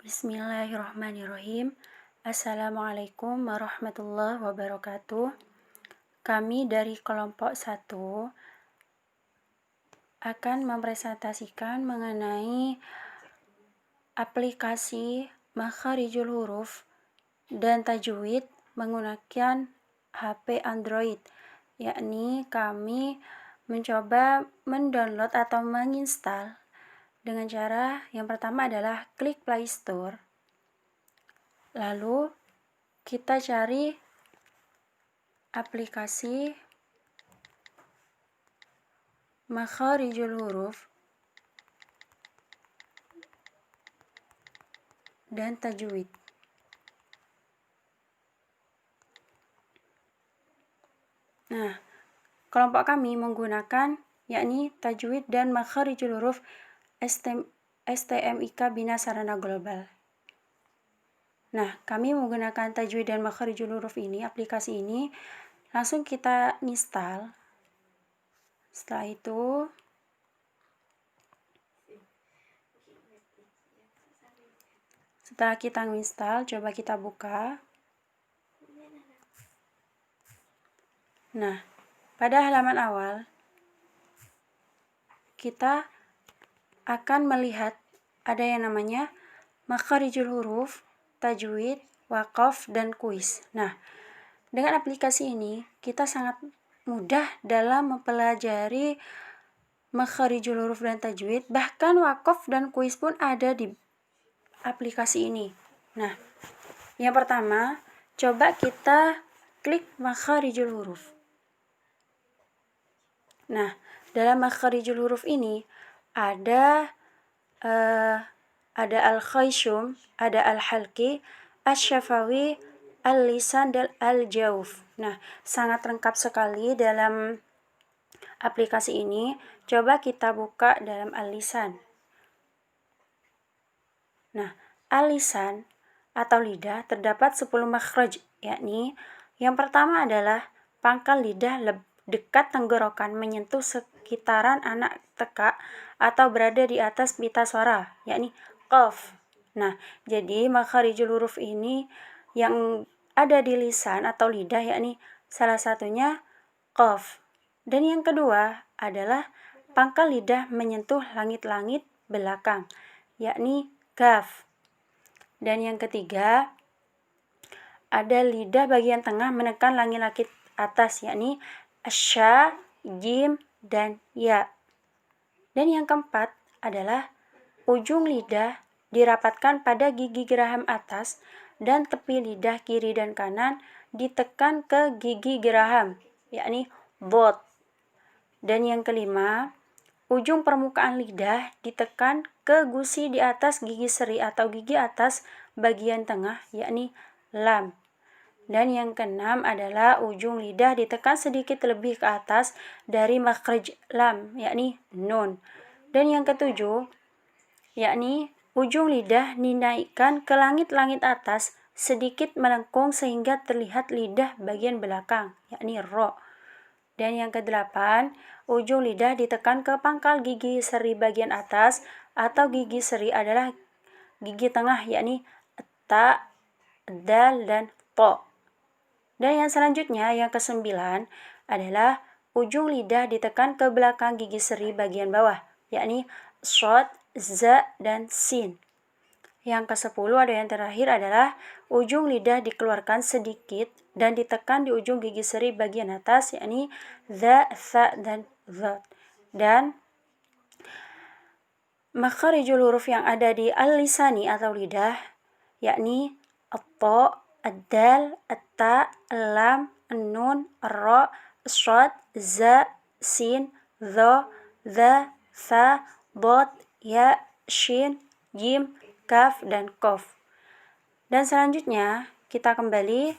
Bismillahirrahmanirrahim. Assalamualaikum warahmatullahi wabarakatuh. Kami dari kelompok 1 akan mempresentasikan mengenai aplikasi makharijul huruf dan tajwid menggunakan HP Android, yakni kami mencoba mendownload atau menginstal dengan cara yang pertama adalah klik Play Store. Lalu kita cari aplikasi makharijul huruf dan tajwid. Nah, kelompok kami menggunakan yakni tajwid dan makharijul huruf STMIK Bina Sarana Global. Nah, kami menggunakan tajwid dan makharijul huruf ini, aplikasi ini, langsung kita install. Setelah itu, setelah kita install, coba kita buka. Nah, pada halaman awal, kita akan melihat ada yang namanya makharijul huruf, tajwid, waqaf, dan kuis. Nah, dengan aplikasi ini, kita sangat mudah dalam mempelajari makharijul huruf dan tajwid, bahkan waqaf dan kuis pun ada di aplikasi ini. Nah, yang pertama, coba kita klik makharijul huruf. Nah, dalam makharijul huruf ini ada al-khayshum, ada al-halqi, asy-syafawi, al-lisan, dan al-jawf. Nah, sangat lengkap sekali dalam aplikasi ini. Coba kita buka dalam al-lisan. Nah, al-lisan atau lidah terdapat 10 makhraj, yakni yang pertama adalah pangkal lidah dekat tenggorokan menyentuh sekitaran anak tekak atau berada di atas pita suara, yakni qaf. Nah, jadi makharijul huruf ini yang ada di lisan atau lidah, yakni salah satunya qaf. Dan yang kedua adalah pangkal lidah menyentuh langit-langit belakang, yakni kaf. Dan yang ketiga ada lidah bagian tengah menekan langit-langit atas, yakni asya, jim, dan ya. Dan yang keempat adalah ujung lidah dirapatkan pada gigi geraham atas dan tepi lidah kiri dan kanan ditekan ke gigi geraham, yakni bot. Dan yang kelima, ujung permukaan lidah ditekan ke gusi di atas gigi seri atau gigi atas bagian tengah, yakni lam. Dan yang keenam adalah ujung lidah ditekan sedikit lebih ke atas dari makhraj lam, yakni nun. Dan yang ketujuh, yakni ujung lidah dinaikkan ke langit-langit atas sedikit melengkung sehingga terlihat lidah bagian belakang, yakni ro. Dan yang kedelapan, ujung lidah ditekan ke pangkal gigi seri bagian atas atau gigi seri adalah gigi tengah, yakni ta, dal, dan to. Dan yang selanjutnya, yang kesembilan adalah ujung lidah ditekan ke belakang gigi seri bagian bawah, yakni shod, za, dan sin. Yang ke-10 ada yang terakhir adalah ujung lidah dikeluarkan sedikit dan ditekan di ujung gigi seri bagian atas, yakni za, tha, dan zat. Dan makharijul huruf yang ada di al-lisani atau lidah, yakni at-ta, ad-dal, at-ta, al-lam, an-nun, ar-ra, as-shad, za, sin, dha, dha, tha, dot, ya, shin, jim, kaf, dan qaf. Dan selanjutnya kita kembali.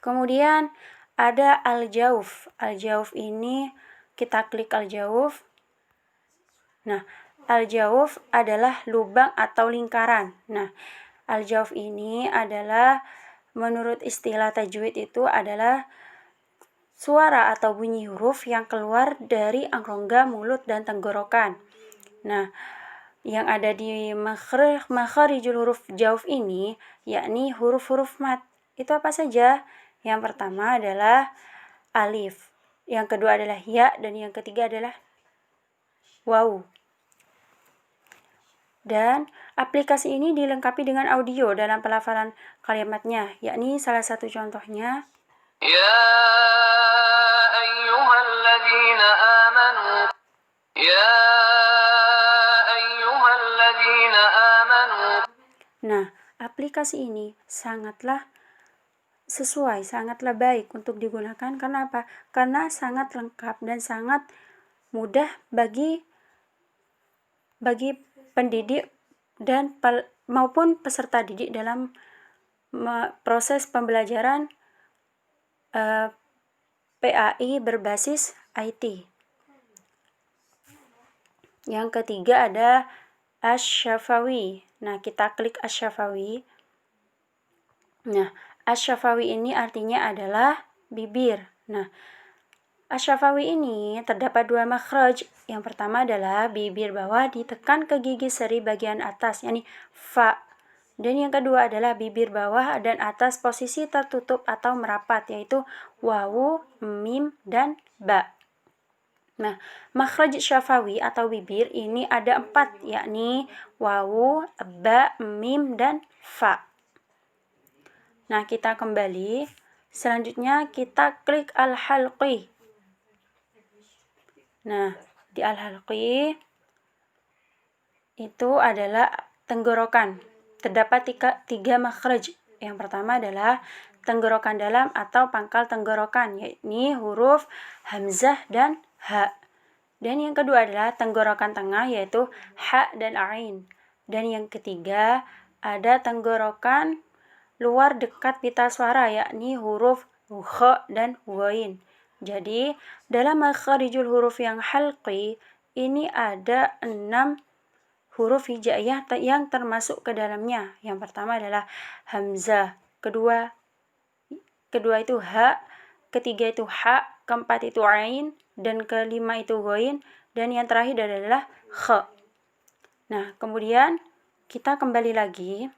Kemudian ada al-jawf. Al-jawf ini kita klik al-jawf. Nah, al-jawf adalah lubang atau lingkaran. Nah, al-jawf ini adalah menurut istilah tajwid itu adalah suara atau bunyi huruf yang keluar dari rongga mulut dan tenggorokan. Nah, yang ada di makharijul huruf jauf ini, yakni huruf-huruf mat. Itu apa saja? Yang pertama adalah alif, yang kedua adalah ya, dan yang ketiga adalah waw. Dan aplikasi ini dilengkapi dengan audio dalam pelafalan kalimatnya, yakni salah satu contohnya Ya ayyuhalladzina amanu Ya ayyuhalladzina amanu. Nah, aplikasi ini sangatlah sesuai, sangatlah baik untuk digunakan. Karena apa? Karena sangat lengkap dan sangat mudah bagi pendidik dan maupun peserta didik dalam proses pembelajaran PAI berbasis IT. Yang ketiga ada Asy-Syafawi. Nah, kita klik Asy-Syafawi. Nah, Asy-Syafawi ini artinya adalah bibir. Nah, Asy-Syafawi ini terdapat dua makhraj. Yang pertama adalah bibir bawah ditekan ke gigi seri bagian atas, yakni fa. Dan yang kedua adalah bibir bawah dan atas posisi tertutup atau merapat, yaitu wawu, mim, dan ba. Nah, makhraj syafawi atau bibir ini ada 4, yakni wawu, ba, mim, dan fa. Nah, kita kembali. Selanjutnya kita klik al-halqi. Nah, di al-halqi itu adalah tenggorokan. Terdapat tiga makhraj. Yang pertama adalah tenggorokan dalam atau pangkal tenggorokan, yakni huruf hamzah dan ha. Dan yang kedua adalah tenggorokan tengah, yaitu ha dan ain. Dan yang ketiga ada tenggorokan luar dekat pita suara, yakni huruf kha dan ghain. Jadi dalam makharijul huruf yang halqi ini ada 6 huruf hijaiyah yang termasuk ke dalamnya. Yang pertama adalah hamzah, kedua itu ha, ketiga itu ha, keempat itu ain, dan kelima itu ghain, dan yang terakhir adalah kha. Nah, kemudian kita kembali lagi.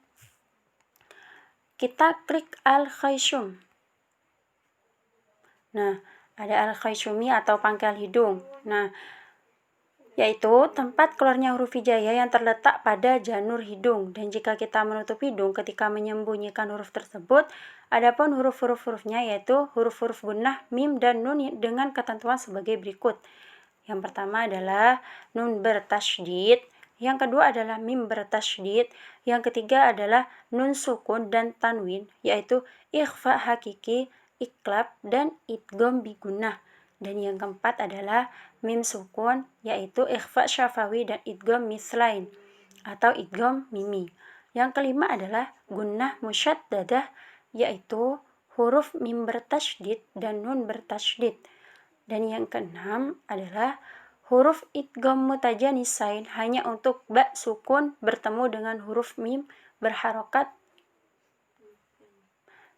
Kita klik al-khayshum. Nah, ada al-khayshumi atau pangkal hidung. Nah, yaitu tempat keluarnya huruf hijaiyah yang terletak pada janur hidung. Dan jika kita menutup hidung ketika menyembunyikan huruf tersebut, adapun huruf-hurufnya yaitu huruf-huruf gunnah, mim, dan nun dengan ketentuan sebagai berikut. Yang pertama adalah nun bertasydid, yang kedua adalah mim bertasydid, yang ketiga adalah nun sukun dan tanwin, yaitu ikhfa hakiki, iklab, dan idgham bigunnah. Dan yang keempat adalah mim sukun, yaitu ikhfa syafawi dan idgham mislain atau idgham mimi. Yang kelima adalah gunnah musyaddadah, yaitu huruf mim bertasydid dan nun bertasydid. Dan yang keenam adalah huruf idgham mutajanisain, hanya untuk ba sukun bertemu dengan huruf mim berharokat.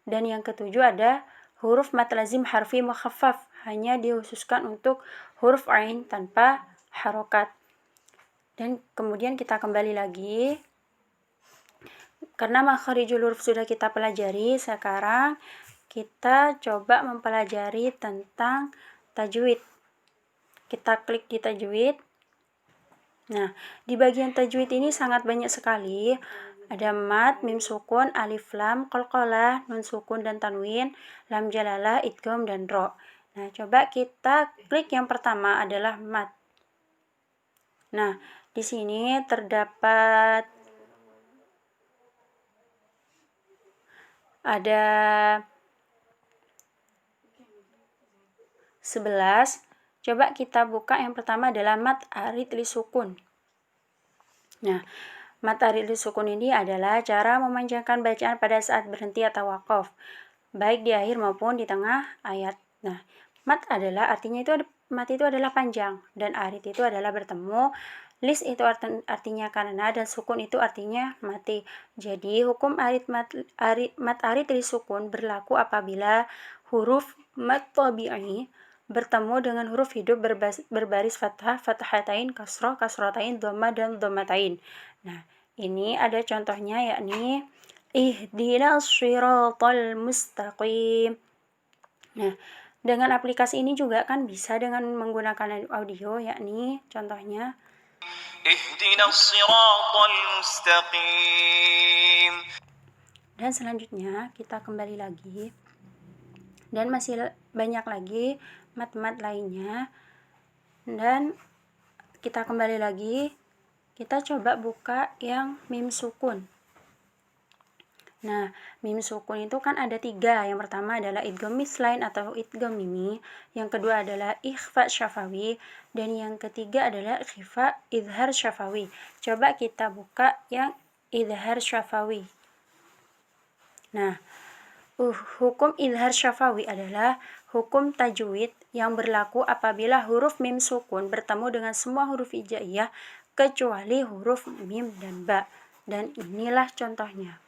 Dan yang ketujuh ada huruf mad lazim harfi mukhaffaf, hanya dikhususkan untuk huruf ain tanpa harokat. Dan kemudian kita kembali lagi. Karena makharijul huruf sudah kita pelajari, sekarang kita coba mempelajari tentang tajwid. Kita klik di tajwid. Nah, di bagian tajwid ini sangat banyak sekali. Ada mad, mim sukun, alif lam, qalqalah, nun sukun dan tanwin, lam jalalah, idgham, dan ro. Nah, coba kita klik yang pertama adalah mad. Nah, di sini terdapat ada 11. Coba kita buka yang pertama adalah mad arid li sukun. Nah, mad arid li sukun ini adalah cara memanjangkan bacaan pada saat berhenti atau waqaf, baik di akhir maupun di tengah ayat. Nah, mad adalah artinya mad itu adalah panjang, dan arid itu adalah bertemu, lis itu artinya karena, dan sukun itu artinya mati. Jadi hukum mad arid li sukun berlaku apabila huruf mad tabi'i bertemu dengan huruf hidup berbaris fathah, fathatain, kasroh, kasrotain, dhamma, dan dhammatain. Nah, ini ada contohnya yakni ihdinas shiratal mustaqim. Nah, dengan aplikasi ini juga kan bisa dengan menggunakan audio, yakni contohnya ihdinas shiratal mustaqim. Dan selanjutnya kita kembali lagi, dan masih banyak lagi mat-mat lainnya. Dan kita kembali lagi, kita coba buka yang mim sukun. Nah, mim sukun itu kan ada 3. Yang pertama adalah idgham mislain atau idgham mimi, yang kedua adalah ikhfa syafawi, dan yang ketiga adalah ikhfa idhar syafawi. Coba kita buka yang idhar syafawi. Nah, hukum idhar syafawi adalah hukum tajwid yang berlaku apabila huruf mim sukun bertemu dengan semua huruf hijaiyah kecuali huruf mim dan ba. Dan inilah contohnya.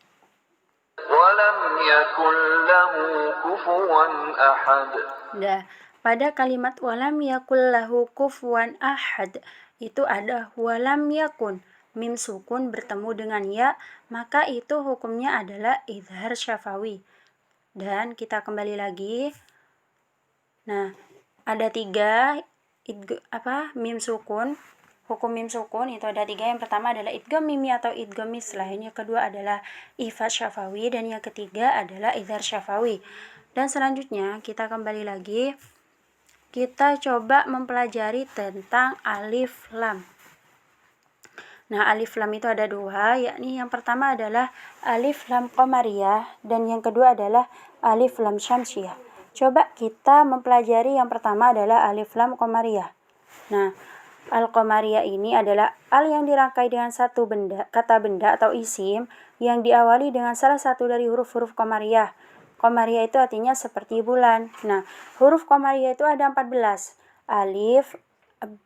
Walam yakun lahu kufuwan ahad. Nah, pada kalimat walam yakul lahu kufuwan ahad itu ada walam yakun, mim sukun bertemu dengan ya, maka itu hukumnya adalah idhar syafawi. Dan kita kembali lagi. Nah, ada 3 mim sukun. Hukum mim sukun itu ada 3. Yang pertama adalah idgham mimi atau idgham mislain, yang kedua adalah ikhfa syafawi, dan yang ketiga adalah idhar syafawi. Dan selanjutnya kita kembali lagi. Kita coba mempelajari tentang alif lam. Nah, alif lam itu ada 2, yakni yang pertama adalah alif lam qamariyah dan yang kedua adalah alif lam syamsiyah. Coba kita mempelajari yang pertama adalah alif lam qamariyah. Nah, al-qamariyah ini adalah al yang dirangkai dengan satu kata benda atau isim yang diawali dengan salah satu dari huruf-huruf qamariyah. Qamariyah itu artinya seperti bulan. Nah, huruf qamariyah itu ada 14. Alif,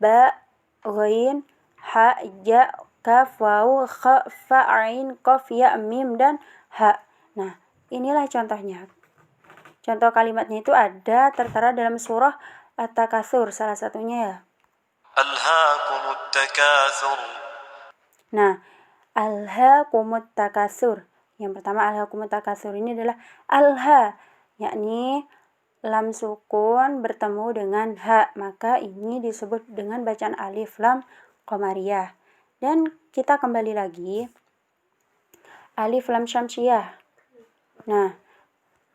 ba, ghain, ha, ja, kaf, waw, kha, fa, ain, qaf, ya, mim, dan ha. Nah, inilah contohnya. Contoh kalimatnya itu ada tertera dalam surah At-Takatsur, salah satunya ya. Alhaakumut takatsur. Nah, alhaakumut takatsur. Yang pertama alhaakumut takatsur ini adalah alha, yakni lam sukun bertemu dengan ha, maka ini disebut dengan bacaan alif lam qamariyah. Dan kita kembali lagi, alif lam syamsiyah. Nah,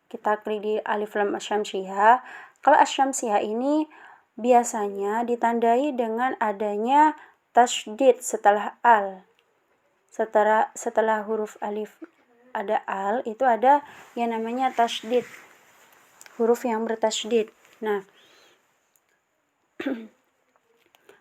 kita klik di alif lam syamsiyah. Kalau asyamsiyah ini biasanya ditandai dengan adanya tasydid setelah al. Setelah huruf alif ada al, itu ada yang namanya tasydid, huruf yang bertasydid. Nah,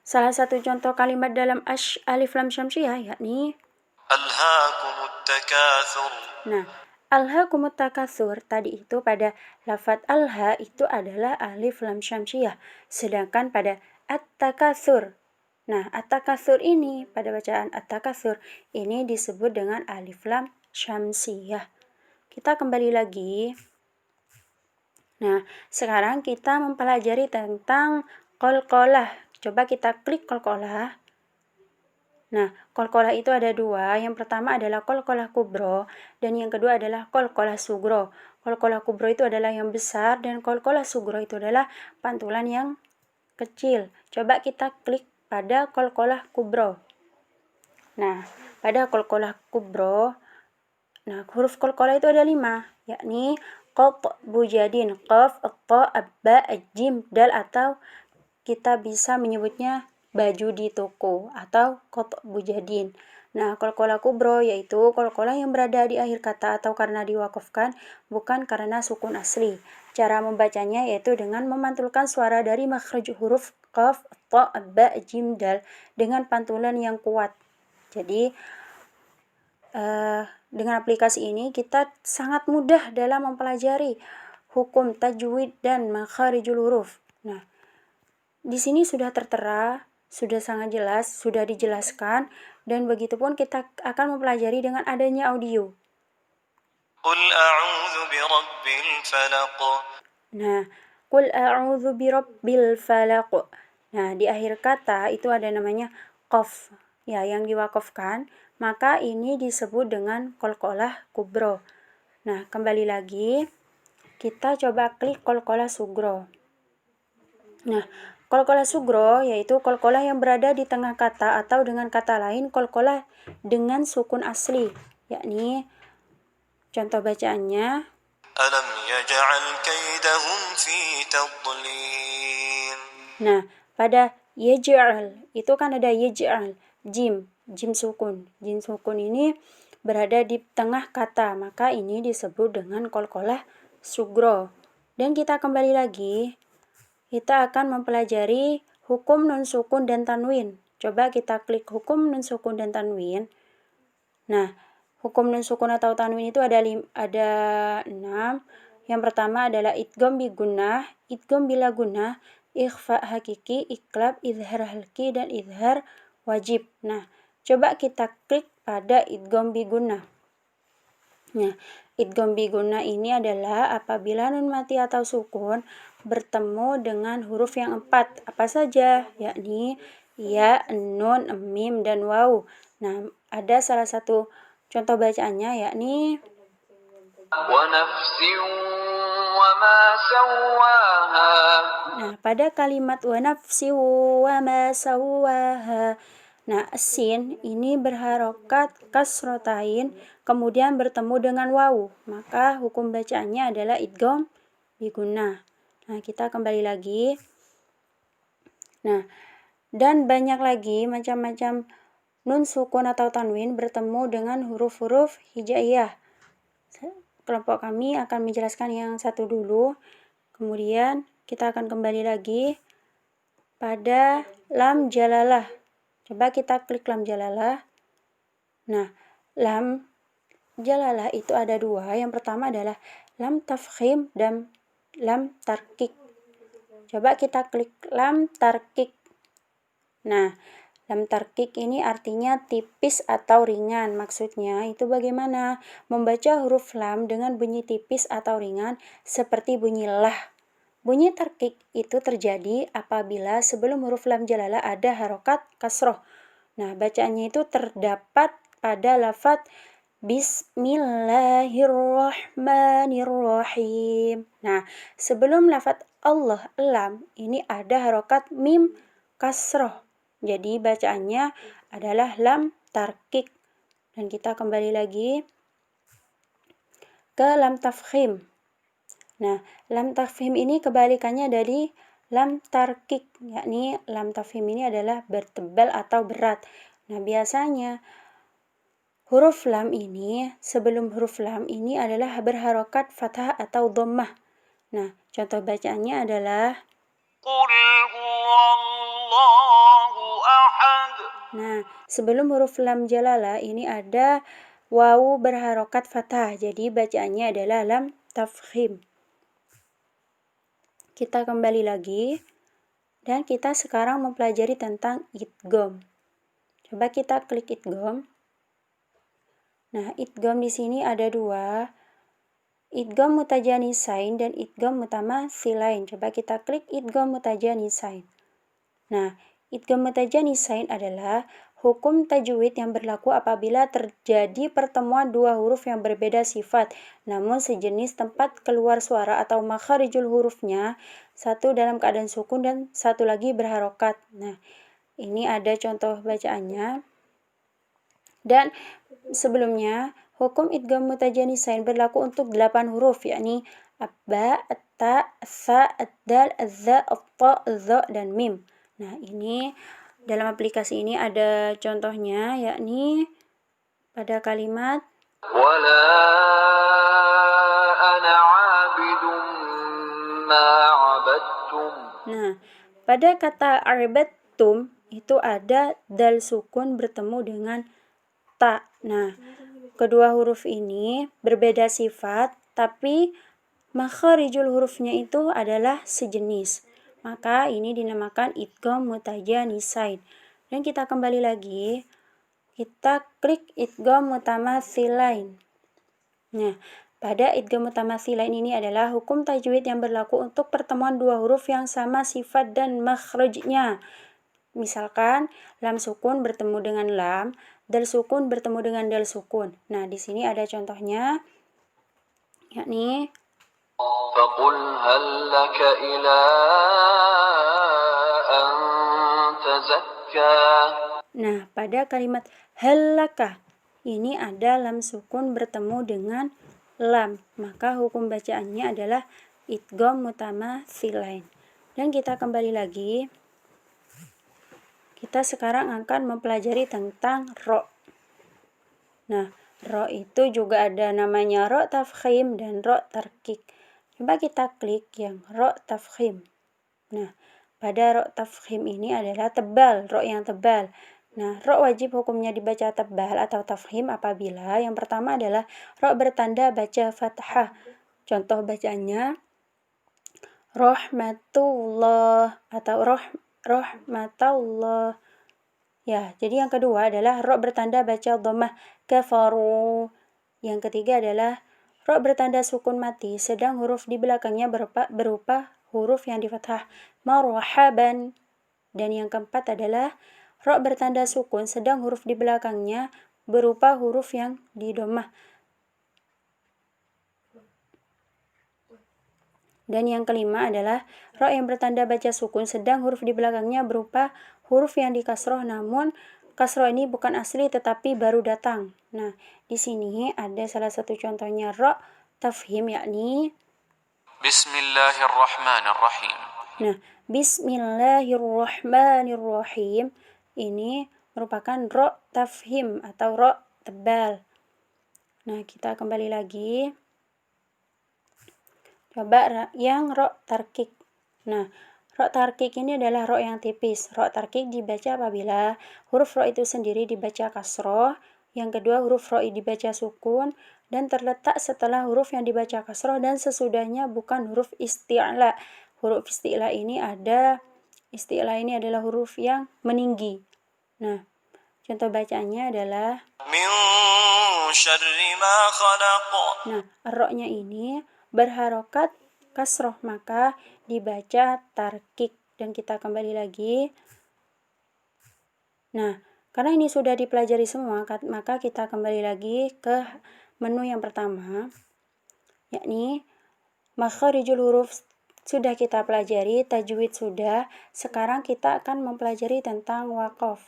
salah satu contoh kalimat dalam alif lam syamsiyah yakni Alhaakumut takatsur. Nah, alhaakumut takatsur tadi itu pada lafaz alha itu adalah alif lam syamsiyah, sedangkan pada at-takatsur. Nah, at-takatsur ini pada bacaan at-takatsur ini disebut dengan alif lam syamsiyah. Kita kembali lagi. Nah, sekarang kita mempelajari tentang qalqalah. Coba kita klik qalqalah. Nah, qalqalah itu ada 2. Yang pertama adalah qalqalah kubro dan yang kedua adalah qalqalah sugro. Qalqalah kubro itu adalah yang besar dan qalqalah sugro itu adalah pantulan yang kecil. Coba kita klik pada qalqalah kubro. Nah, pada qalqalah kubro, nah huruf qalqalah itu ada 5, yakni qaf, bujadin, qaf, ta, ba, jim, dal, atau kita bisa menyebutnya baju di toko atau qaf bujadin. Nah, qalqalah kubro yaitu qalqalah yang berada di akhir kata atau karena diwakafkan, bukan karena sukun asli. Cara membacanya yaitu dengan memantulkan suara dari makhraj huruf qaf, ta, ba, jim, dal dengan pantulan yang kuat. Jadi, dengan aplikasi ini kita sangat mudah dalam mempelajari hukum tajwid dan makharijul huruf. Nah, di sini sudah tertera, sudah sangat jelas, sudah dijelaskan, dan begitupun kita akan mempelajari dengan adanya audio. Qul a'udzu birabbil falaq. Nah, Qul a'udzu birabbil falaq. Nah, di akhir kata itu ada namanya qaf. Ya, yang diwakafkan, maka ini disebut dengan qalqalah kubro. Nah, kembali lagi kita coba klik qalqalah sugro. Nah, qalqalah sugro yaitu qalqalah yang berada di tengah kata atau dengan kata lain qalqalah dengan sukun asli, yakni contoh bacaannya ألم يجعل كيدهم في تضليل. Nah, pada yaj'al itu kan ada yaj'al, jim sukun. Jim sukun ini berada di tengah kata, maka ini disebut dengan qalqalah sugro. Dan kita kembali lagi, kita akan mempelajari hukum nun sukun dan tanwin. Coba kita klik hukum nun sukun dan tanwin. Nah, hukum nun sukun atau tanwin itu ada 6. Yang pertama adalah idgham bi gunnah, idgham bila gunnah, ikhfa hakiki, iklab, izhar halki, dan izhar wajib. Nah, coba kita klik pada idgham bi gunnah. Nah, idgham bi gunnah ini adalah apabila nun mati atau sukun bertemu dengan huruf yang 4. Apa saja? Yakni ya, nun, mim, dan waw. Nah, ada salah satu contoh bacaannya yakni ونفس وما سواها. Nah, pada kalimat wa nafsi wa ma sawaha. Nah, sin ini berharokat kasrotain kemudian bertemu dengan wawu. Maka hukum bacaannya adalah idgham bi gunnah. Nah, kita kembali lagi. Nah, dan banyak lagi macam-macam nun sukun atau tanwin bertemu dengan huruf-huruf hijaiyah. Kelompok kami akan menjelaskan yang satu dulu. Kemudian kita akan kembali lagi pada lam jalalah. Coba kita klik lam jalalah. Nah, lam jalalah itu ada 2. Yang pertama adalah lam tafkhim dan lam tarkik. Coba kita klik lam tarkik. Nah, lam tarkik ini artinya tipis atau ringan. Maksudnya itu bagaimana? Membaca huruf lam dengan bunyi tipis atau ringan seperti bunyi lah. Bunyi tarkik itu terjadi apabila sebelum huruf lam jalalah ada harokat kasroh. Nah, bacaannya itu terdapat pada lafaz Bismillahirrahmanirrahim. Nah, sebelum lafaz Allah, lam, ini ada harokat mim kasroh. Jadi bacaannya adalah lam tarkik. Dan kita kembali lagi ke lam tafkhim. Nah, lam tafkhim ini kebalikannya dari lam tarkik, yakni lam tafkhim ini adalah bertebal atau berat. Nah, biasanya huruf lam ini, sebelum huruf lam ini adalah berharokat fathah atau dhammah. Nah, contoh bacaannya adalah قل هو الله أحد. Nah, sebelum huruf lam jalalah ini ada wawu berharokat fathah. Jadi bacaannya adalah lam tafkhim. Kita kembali lagi dan kita sekarang mempelajari tentang idgham. Coba kita klik idgham. Nah, idgham di sini ada 2. Idgham mutajanisain dan idgham mutamatsilain. Coba kita klik idgham mutajanisain. Nah, idgham mutajanisain adalah hukum tajwid yang berlaku apabila terjadi pertemuan 2 huruf yang berbeda sifat, namun sejenis tempat keluar suara atau makharijul hurufnya, satu dalam keadaan sukun dan satu lagi berharokat. Nah, ini ada contoh bacaannya. Dan sebelumnya, hukum idgham mutajanisain berlaku untuk 8 huruf, yakni abba, ta, sa, dal, za, ta, za, dan mim. Nah, ini dalam aplikasi ini ada contohnya, yakni pada kalimat ولا أنا عابد ما عبدتم. Nah, pada kata arbattum itu ada dal sukun bertemu dengan ta. Nah, kedua huruf ini berbeda sifat, tapi makharijul hurufnya itu adalah sejenis. Maka ini dinamakan idgham mutajanisain. Dan kita kembali lagi, kita klik idgham mutamatsilain. Nah, pada idgham mutamatsilain ini adalah hukum tajwid yang berlaku untuk pertemuan dua huruf yang sama sifat dan makhrajnya. Misalkan lam sukun bertemu dengan lam, dal sukun bertemu dengan dal sukun. Nah, di sini ada contohnya, yakni فقل هل لك إلى أن تزكى. Nah, pada kalimat halaka ini ada lam sukun bertemu dengan lam, maka hukum bacaannya adalah idgham mutamatsilain. Dan kita kembali lagi. Kita sekarang akan mempelajari tentang ro. Nah, ro itu juga ada namanya ro tafkhim dan ro tarkik. Coba kita klik yang ro tafkhim. Nah, pada ro tafkhim ini adalah tebal, ro yang tebal. Nah, ro wajib hukumnya dibaca tebal atau tafkhim apabila yang pertama adalah ro bertanda baca fathah. Contoh bacanya rahmatullah atau rahmatullah. Ya, jadi yang kedua adalah ro bertanda baca dhammah kafaru. Yang ketiga adalah ro bertanda sukun mati, sedang huruf di belakangnya berupa huruf yang di fathah marhaban. Dan yang keempat adalah ro bertanda sukun, sedang huruf di belakangnya berupa huruf yang di dhammah. Dan yang kelima adalah ro yang bertanda baca sukun, sedang huruf di belakangnya berupa huruf yang di kasroh, namun kasroh ini bukan asli tetapi baru datang. Nah, di sini ada salah satu contohnya ro tafhim, yakni Bismillahirrahmanirrahim. Nah, Bismillahirrahmanirrahim ini merupakan ro tafhim atau ro tebal. Nah, kita kembali lagi. Coba yang ro tarkik. Nah, ro tarkik ini adalah ro yang tipis. Ro tarkik dibaca apabila huruf ro itu sendiri dibaca kasroh, yang kedua huruf ro dibaca sukun, dan terletak setelah huruf yang dibaca kasroh dan sesudahnya bukan huruf isti'la. Huruf isti'la ini adalah huruf yang meninggi. Nah, contoh bacaannya adalah Min syarri ma khalaq. Nah, ro-nya ini berharokat kasroh, maka dibaca tarkik. Dan kita kembali lagi. Nah, karena ini sudah dipelajari semua, maka kita kembali lagi ke menu yang pertama, yakni makharijul huruf sudah kita pelajari, tajwid sudah. Sekarang kita akan mempelajari tentang waqaf.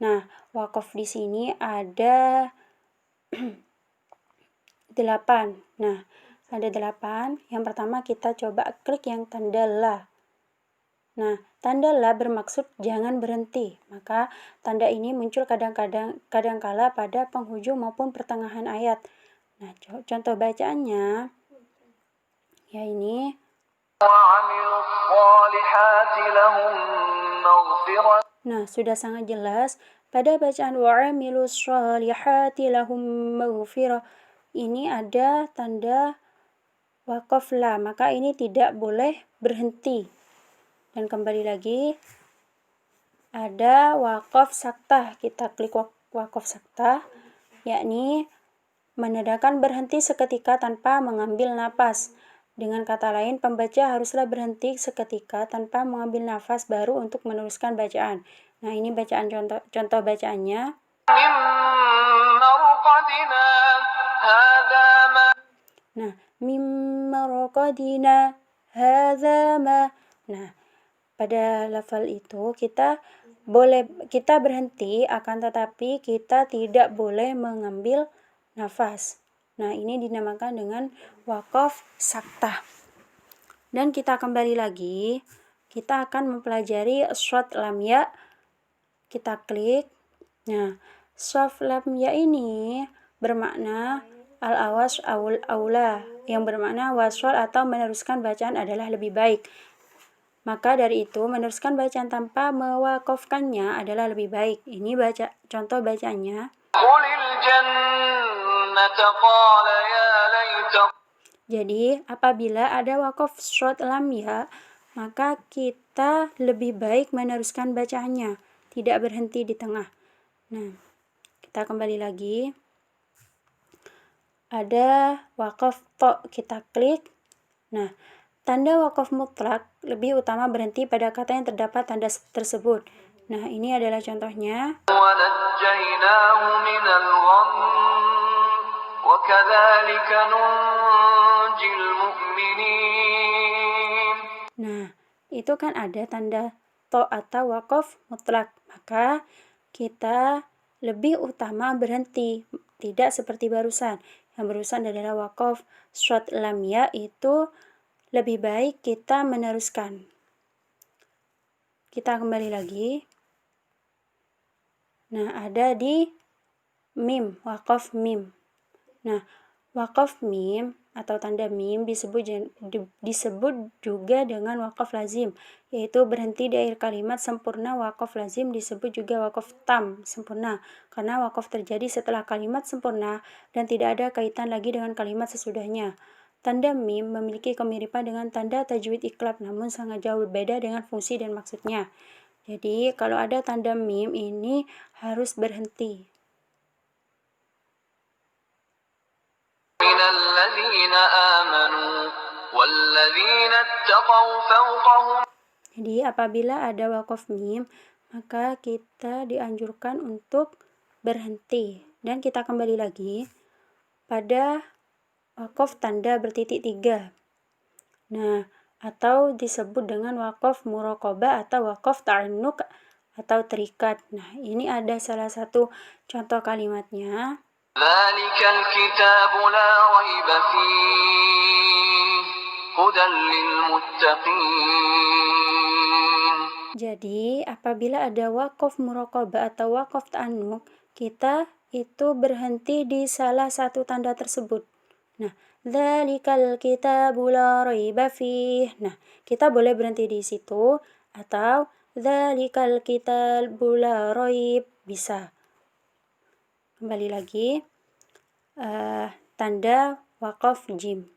Nah, waqaf di sini ada 8. Nah, ada 8. Yang pertama kita coba klik yang tanda la. Nah, tanda la bermaksud jangan berhenti. Maka tanda ini muncul kadangkala pada penghujung maupun pertengahan ayat. Nah, contoh bacaannya ya ini. Nah, sudah sangat jelas pada bacaan wa'amilus sholihati lahum maghfirah. Ini ada tanda waqaf la, maka ini tidak boleh berhenti. Dan kembali lagi ada waqaf saktah. Kita klik waqaf saktah, yakni menandakan berhenti seketika tanpa mengambil napas. Dengan kata lain, pembaca haruslah berhenti seketika tanpa mengambil nafas baru untuk meneruskan bacaan. Nah, ini bacaan contoh bacaannya. Nah, mimma raqadina hadza ma. Nah, pada lafal itu kita berhenti, akan tetapi kita tidak boleh mengambil nafas. Nah, ini dinamakan dengan waqaf saktah. Dan kita kembali lagi, kita akan mempelajari shad lam ya. Kita klik. Nah, shad lam ya ini bermakna al-awas aula, yang bermakna waswal atau meneruskan bacaan adalah lebih baik. Maka dari itu, meneruskan bacaan tanpa mewakafkannya adalah lebih baik. Ini contoh bacanya. Jadi, apabila ada waqaf shad lam ya, maka kita lebih baik meneruskan bacaannya, tidak berhenti di tengah. Nah, kita kembali lagi. ada waqaf to, kita klik. Nah, tanda waqaf mutlak lebih utama berhenti pada kata yang terdapat tanda tersebut. Nah, ini adalah contohnya. وَنَجَّيْنَاهُ مِنَ الْغَمِّ وَكَذَلِكَ نُنْجِي الْمُؤْمِنِينَ. Nah, itu kan ada tanda to atau waqaf mutlak. Maka kita lebih utama berhenti, tidak seperti barusan. Yang barusan adalah waqaf short lam ya, itu lebih baik kita meneruskan. Kita kembali lagi. Nah, ada di mim, waqaf mim. Nah, waqaf mim atau tanda mim disebut juga dengan waqaf lazim, yaitu berhenti di akhir kalimat sempurna. Waqaf lazim disebut juga waqaf tam, sempurna, karena waqaf terjadi setelah kalimat sempurna dan tidak ada kaitan lagi dengan kalimat sesudahnya. Tanda mim memiliki kemiripan dengan tanda tajwid iqlab, namun sangat jauh berbeda dengan fungsi dan maksudnya. Jadi, kalau ada tanda mim ini harus berhenti. مِنَ الَّذِينَ آمَنُوا وَالَّذِينَ اتَّقَوْا فَوْقَهُمْ. Jadi, apabila ada waqaf mim, maka kita dianjurkan untuk berhenti. Dan kita kembali lagi pada waqaf tanda bertitik 3. Nah, atau disebut dengan waqaf muraqabah atau waqaf ta'annuk atau terikat. Nah, ini ada salah satu contoh kalimatnya. ذَلِكَ الْكِتَابُ لَا رَيْبَ فِيهِ هُدًى لِلْمُتَّقِينَ. Jadi, apabila ada waqaf muraqabah atau waqaf ta'annuk, kita itu berhenti di salah satu tanda tersebut. Nah, dzalikal kitabu la raiba fih. Nah, kita boleh berhenti di situ atau dzalikal kitabu la raib, bisa. Kembali lagi, tanda waqaf jim.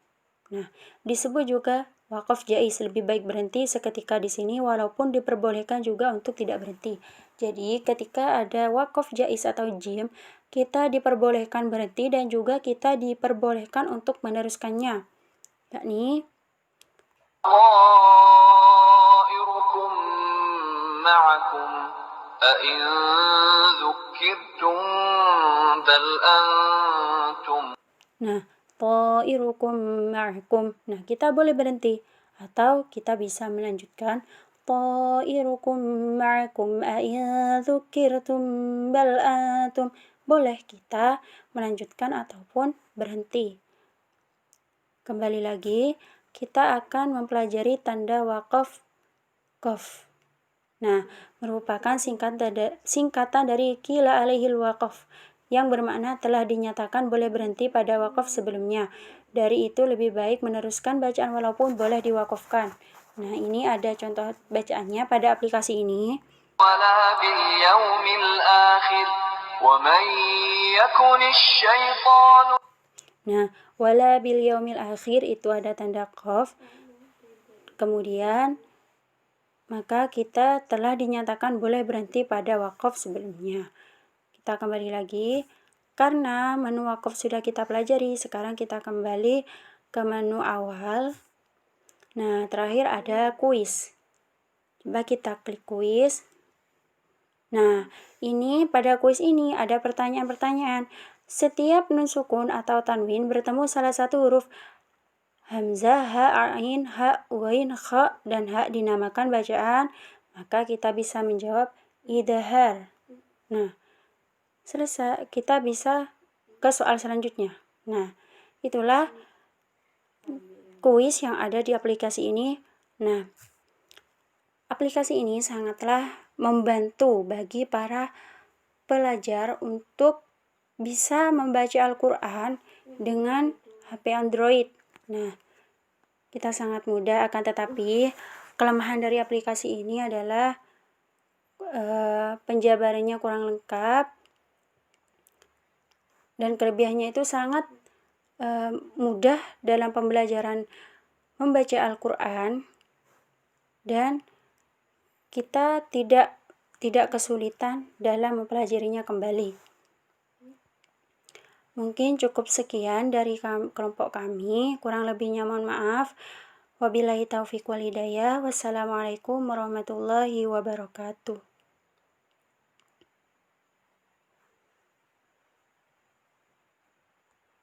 Nah, disebut juga waqaf jaiz, lebih baik berhenti seketika di sini walaupun diperbolehkan juga untuk tidak berhenti. Jadi, ketika ada waqaf jaiz atau jim, kita diperbolehkan berhenti dan juga kita diperbolehkan untuk meneruskannya. Yakni طائركم معكم أئن ذكرتم بل أنتم. Nah, ta'irukum ma'akum. Nah, kita boleh berhenti atau kita bisa melanjutkan ta'irukum ma'akum a'in dzukirtum bal antum. Boleh kita melanjutkan ataupun berhenti. Kembali lagi, kita akan mempelajari tanda waqaf qaf. Nah, merupakan singkatan dari qila alaihil waqaf, yang bermakna telah dinyatakan boleh berhenti pada waqaf sebelumnya. Dari itu lebih baik meneruskan bacaan walaupun boleh diwaqafkan. Nah, ini ada contoh bacaannya pada aplikasi ini. ولا باليوم الآخر ومن يكن الشيطان. Nah, wala bil yaumil akhir itu ada tanda qaf. Kemudian maka kita telah dinyatakan boleh berhenti pada waqaf sebelumnya. Kita kembali lagi, karena menu waqaf sudah kita pelajari, sekarang kita kembali ke menu awal. Nah, terakhir ada kuis. Coba kita klik kuis. Nah, ini pada kuis ini ada pertanyaan-pertanyaan. Setiap nun sukun atau tanwin bertemu salah satu huruf hamzah, ha, ain, ha, wain, kha, dan ha dinamakan bacaan, maka kita bisa menjawab idhar. Nah, selesai, kita bisa ke soal selanjutnya. Nah, itulah kuis yang ada di aplikasi ini. Nah, aplikasi ini sangatlah membantu bagi para pelajar untuk bisa membaca Al-Quran dengan HP Android. Nah, kita sangat mudah, akan tetapi kelemahan dari aplikasi ini adalah penjabarannya kurang lengkap, dan kelebihannya itu sangat mudah dalam pembelajaran membaca Al-Quran, dan kita tidak kesulitan dalam mempelajarinya kembali. Mungkin cukup sekian dari kelompok kami, kurang lebihnya mohon maaf. Wabillahi taufiq wal hidayah. Wassalamualaikum warahmatullahi wabarakatuh.